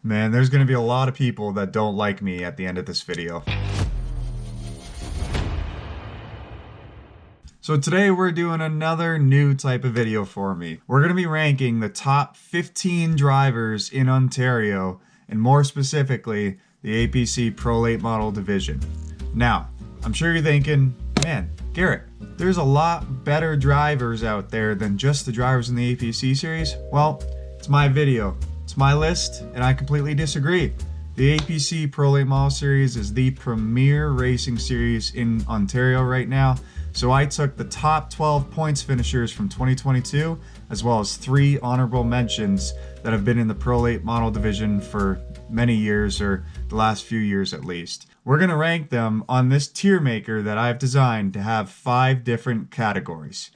Man, there's gonna be a lot of people that don't like me at the end of this video. So today we're doing another new type of video for me. We're gonna be ranking the top 15 drivers in Ontario, and more specifically, the APC Pro Late Model Division. Now, I'm sure you're thinking, man, Garrett, there's a lot better drivers out there than just the drivers in the APC series. Well, it's my video. It's my list, and I completely disagree. The APC Pro Late Model Series is the premier racing series in Ontario right now, so I took the top 12 points finishers from 2022, as well as 3 honorable mentions that have been in the Pro Late Model division for many years, or the last few years at least. We're going to rank them on this tier maker that I've designed to have 5 different categories.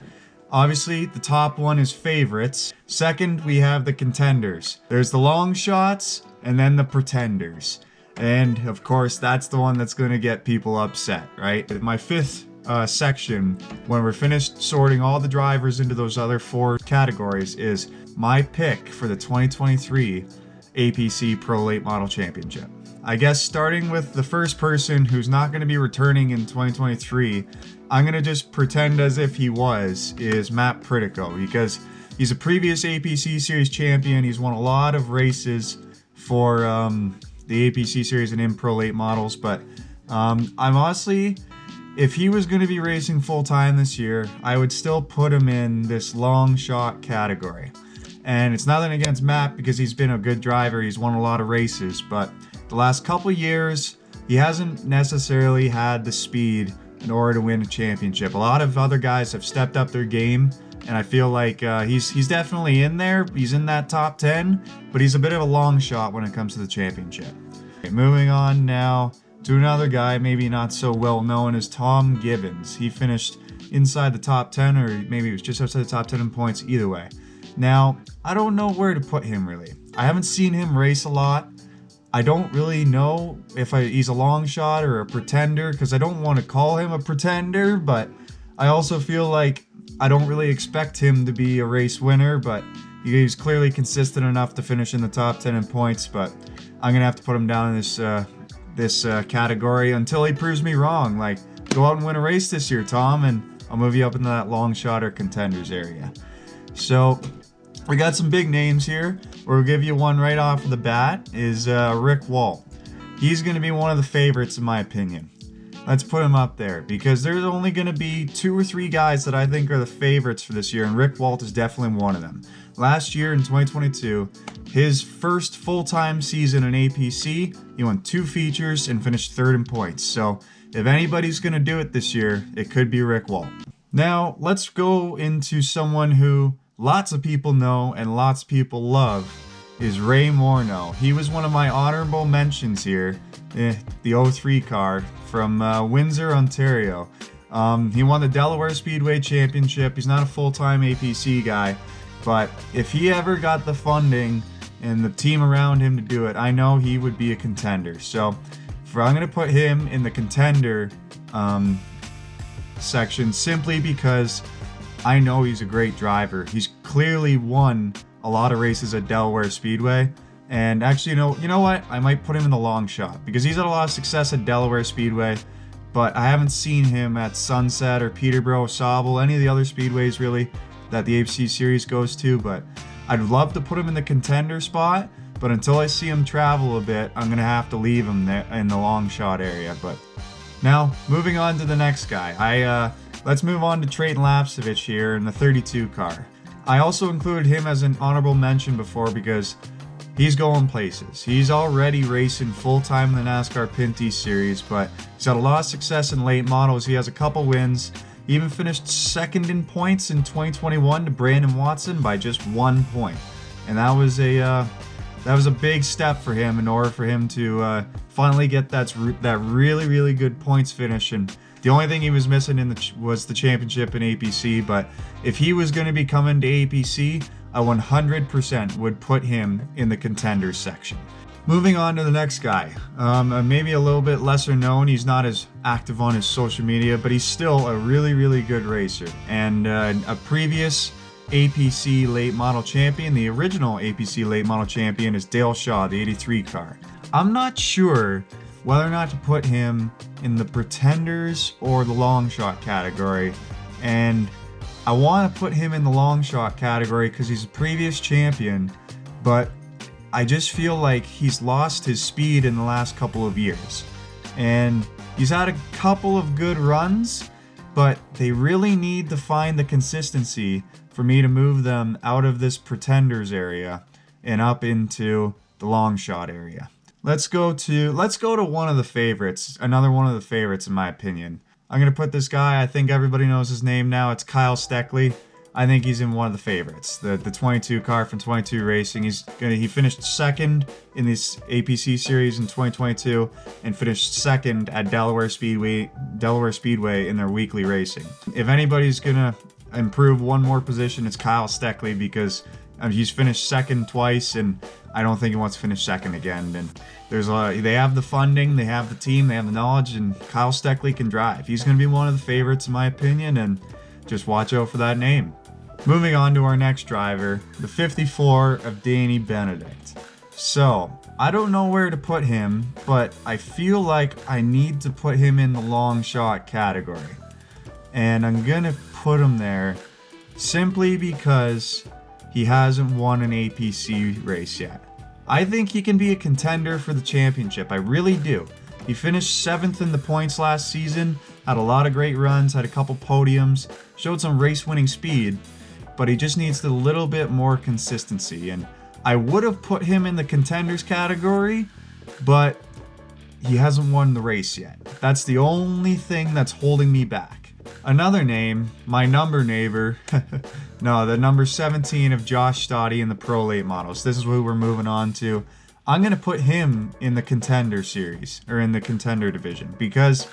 Obviously, the top one is favorites. Second, we have the contenders. There's the long shots, and then the pretenders. And of course, that's the one that's going to get people upset, right? My 5th section, when we're finished sorting all the drivers into those other 4 categories, is my pick for the 2023 APC Pro Late Model Championship. I guess starting with the first person who's not going to be returning in 2023, I'm going to just pretend as if he was, is Matt Pritico, because he's a previous APC Series champion. He's won a lot of races for the APC Series and in Pro Late Models, but I'm honestly, if he was going to be racing full-time this year, I would still put him in this long shot category. And it's nothing against Matt, because he's been a good driver. He's won a lot of races, but the last couple years, he hasn't necessarily had the speed in order to win a championship. A lot of other guys have stepped up their game, and I feel like he's definitely in there. He's in that top 10, but he's a bit of a long shot when it comes to the championship. Okay, moving on now to another guy, maybe not so well known, as Tom Gibbons. He finished inside the top 10, or maybe it was just outside the top 10 in points, either way. Now, I don't know where to put him really. I haven't seen him race a lot. I don't really know if he's a long shot or a pretender, because I don't want to call him a pretender, but I also feel like I don't really expect him to be a race winner, but he's clearly consistent enough to finish in the top 10 in points, but I'm going to have to put him down in this category until he proves me wrong. Like, go out and win a race this year, Tom, and I'll move you up into that long shot or contenders area. So we got some big names here. We'll give you one right off the bat, is Rick Walt. He's going to be one of the favorites in my opinion. Let's put him up there, because there's only going to be 2 or 3 guys that I think are the favorites for this year, and Rick Walt is definitely one of them. Last year in 2022, his first full-time season in APC, he won 2 features and finished 3rd in points. So if anybody's going to do it this year, it could be Rick Walt. Now, let's go into someone who lots of people know and lots of people love, is Ray Morneau. He was one of my honorable mentions here, the 03 car from Windsor, Ontario. He won the Delaware Speedway Championship. He's not a full-time APC guy, but if he ever got the funding and the team around him to do it, I know he would be a contender. So I'm going to put him in the contender section, simply because I know he's a great driver. He's clearly won a lot of races at Delaware Speedway. And actually, you know what? I might put him in the long shot, because he's had a lot of success at Delaware Speedway, but I haven't seen him at Sunset or Peterborough, Sauble, any of the other speedways really that the APC series goes to. But I'd love to put him in the contender spot, but until I see him travel a bit, I'm going to have to leave him there in the long shot area. But now, moving on to the next guy. Let's move on to Trayton Lapcevich here in the 32 car. I also included him as an honorable mention before, because he's going places. He's already racing full-time in the NASCAR Pinty Series, but he's had a lot of success in late models. He has a couple wins. He even finished 2nd in points in 2021 to Brandon Watson by just 1 point. And that was a big step for him in order for him to finally get that really, really good points finish. And the only thing he was missing was the championship in APC, but if he was going to be coming to APC, I 100% would put him in the contenders section. Moving on to the next guy, maybe a little bit lesser known. He's not as active on his social media, but he's still a really, really good racer, and a previous APC late model champion, the original APC late model champion, is Dale Shaw, the 83 car. I'm not sure whether or not to put him in the pretenders or the long shot category, and I want to put him in the long shot category because he's a previous champion, but I just feel like he's lost his speed in the last couple of years. And he's had a couple of good runs, but they really need to find the consistency for me to move them out of this pretenders area and up into the long shot area. Let's go to one of the favorites, another one of the favorites in my opinion. I'm going to put this guy, I think everybody knows his name now, it's Kyle Steckley. I think he's in one of the favorites. The 22 car from 22 Racing. He finished second in this APC series in 2022 and finished second at Delaware Speedway in their weekly racing. If anybody's gonna improve one more position, it's Kyle Steckley, because he's finished second twice and I don't think he wants to finish second again. And they have the funding, they have the team, they have the knowledge, and Kyle Steckley can drive. He's gonna be one of the favorites in my opinion, and just watch out for that name. Moving on to our next driver, the 54 of Danny Benedict. So, I don't know where to put him, but I feel like I need to put him in the long shot category. And I'm gonna put him there simply because he hasn't won an APC race yet. I think he can be a contender for the championship, I really do. He finished 7th in the points last season, had a lot of great runs, had a couple podiums, showed some race-winning speed, but he just needs a little bit more consistency. And I would have put him in the contenders category, but he hasn't won the race yet. That's the only thing that's holding me back. Another name, my number neighbor, the number 17 of Josh Stoddy in the Pro Late Models. This is who we're moving on to. I'm going to put him in the contender series, or in the contender division, because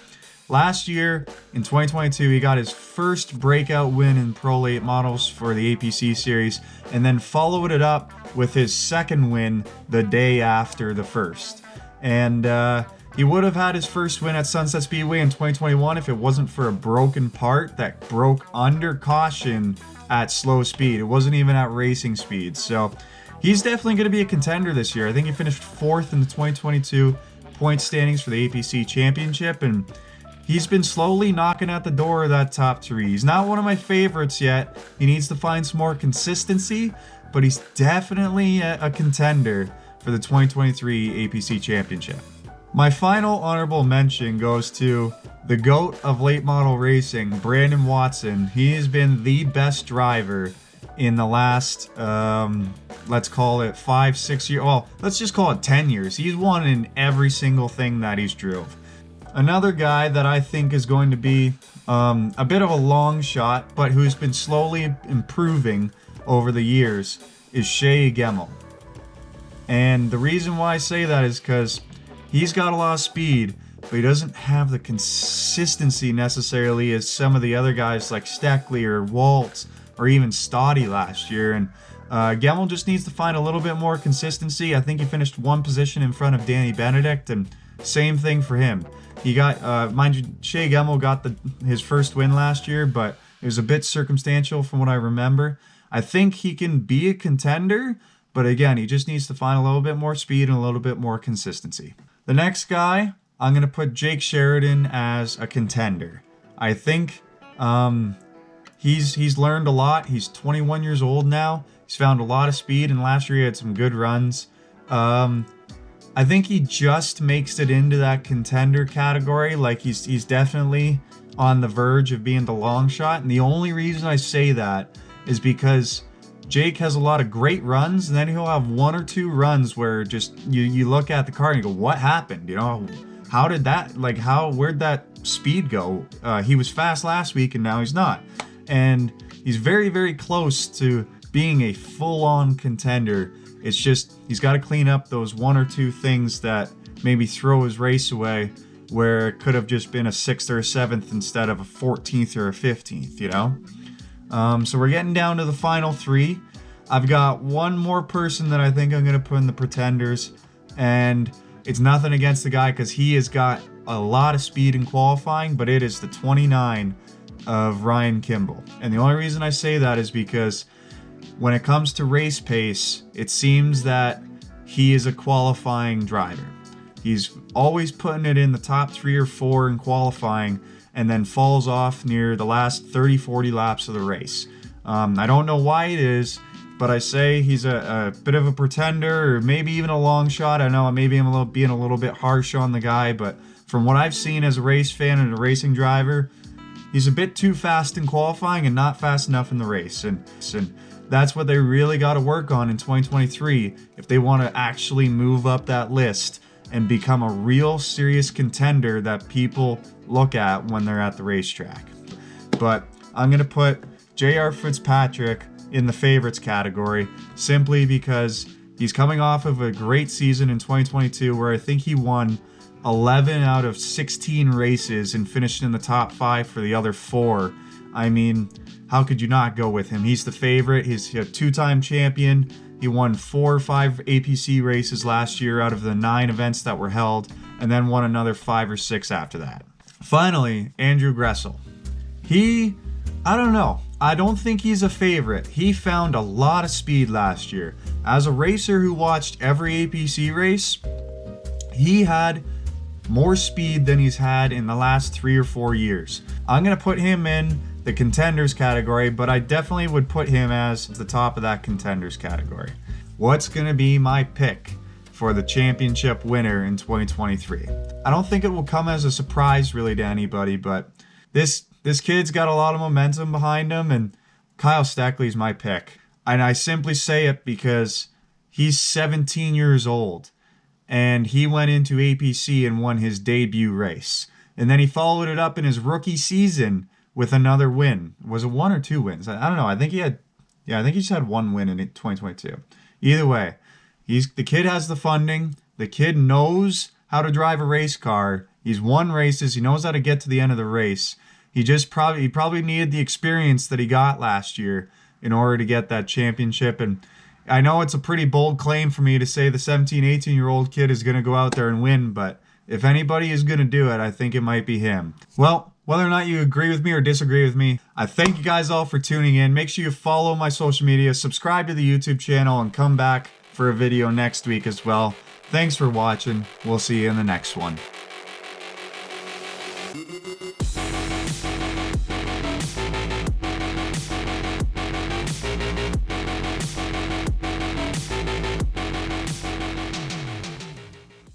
last year, in 2022, he got his first breakout win in Pro Late Models for the APC series, and then followed it up with his second win the day after the first. And he would have had his first win at Sunset Speedway in 2021 if it wasn't for a broken part that broke under caution at slow speed. It wasn't even at racing speed. So he's definitely going to be a contender this year. I think he finished 4th in the 2022 point standings for the APC Championship, and he's been slowly knocking at the door of that top 3. He's not one of my favorites yet. He needs to find some more consistency, but he's definitely a contender for the 2023 APC Championship. My final honorable mention goes to the GOAT of late model racing, Brandon Watson. He has been the best driver in the last, let's call it 5-6 years. Well, let's just call it 10 years. He's won in every single thing that he's drove. Another guy that I think is going to be a bit of a long shot, but who's been slowly improving over the years, is Shea Gemmel. And the reason why I say that is because he's got a lot of speed, but he doesn't have the consistency necessarily as some of the other guys like Steckley or Waltz or even Stoddy last year. And Gemmel just needs to find a little bit more consistency. I think he finished one position in front of Danny Benedict, and same thing for him. He got, mind you, Shea Gemmel got his first win last year, but it was a bit circumstantial from what I remember. I think he can be a contender, but again, he just needs to find a little bit more speed and a little bit more consistency. The next guy, I'm going to put Jake Sheridan as a contender. I think he's learned a lot. He's 21 years old now. He's found a lot of speed, and last year he had some good runs. I think he just makes it into that contender category. Like he's definitely on the verge of being the long shot. And the only reason I say that is because Jake has a lot of great runs, and then he'll have 1 or 2 runs where just you look at the car and you go, what happened? You know, how did that, like, where'd that speed go? He was fast last week and now he's not. And he's very, very close to being a full-on contender. It's just, he's got to clean up those 1 or 2 things that maybe throw his race away, where it could have just been a 6th or a 7th instead of a 14th or a 15th, you know? So we're getting down to the final 3. I've got one more person that I think I'm going to put in the pretenders, and it's nothing against the guy because he has got a lot of speed in qualifying, but it is the 29 of Ryan Kimball. And the only reason I say that is because when it comes to race pace, it seems that he is a qualifying driver. He's always putting it in the top 3 or 4 in qualifying and then falls off near the last 30-40 laps of the race. I don't know why it is, but I say he's a bit of a pretender, or maybe even a long shot. I know maybe I'm being a little bit harsh on the guy, but from what I've seen as a race fan and a racing driver, he's a bit too fast in qualifying and not fast enough in the race. And that's what they really got to work on in 2023 if they want to actually move up that list and become a real serious contender that people look at when they're at the racetrack. But I'm going to put J.R. Fitzpatrick in the favorites category simply because he's coming off of a great season in 2022 where I think he won 11 out of 16 races and finished in the top 5 for the other 4. I mean, how could you not go with him? He's the favorite. He's a 2-time champion. He won 4 or 5 APC races last year out of the 9 events that were held, and then won another 5 or 6 after that. Finally, Andrew Gressel. I don't know. I don't think he's a favorite. He found a lot of speed last year. As a racer who watched every APC race, he had more speed than he's had in the last 3 or 4 years. I'm going to put him in the contenders category, but I definitely would put him as the top of that contenders category. What's going to be my pick for the championship winner in 2023? I don't think it will come as a surprise really to anybody, but this kid's got a lot of momentum behind him, and Kyle Steckley's my pick. And I simply say it because he's 17 years old, and he went into APC and won his debut race. And then he followed it up in his rookie season with another win. Was it 1 or 2 wins? I don't know. I think he just had 1 win in 2022. Either way, the kid has the funding. The kid knows how to drive a race car. He's won races. He knows how to get to the end of the race. He probably needed the experience that he got last year in order to get that championship. And I know it's a pretty bold claim for me to say the 17, 18-year-old kid is going to go out there and win, but if anybody is going to do it, I think it might be him. Well, whether or not you agree with me or disagree with me, I thank you guys all for tuning in. Make sure you follow my social media, subscribe to the YouTube channel, and come back for a video next week as well. Thanks for watching. We'll see you in the next one.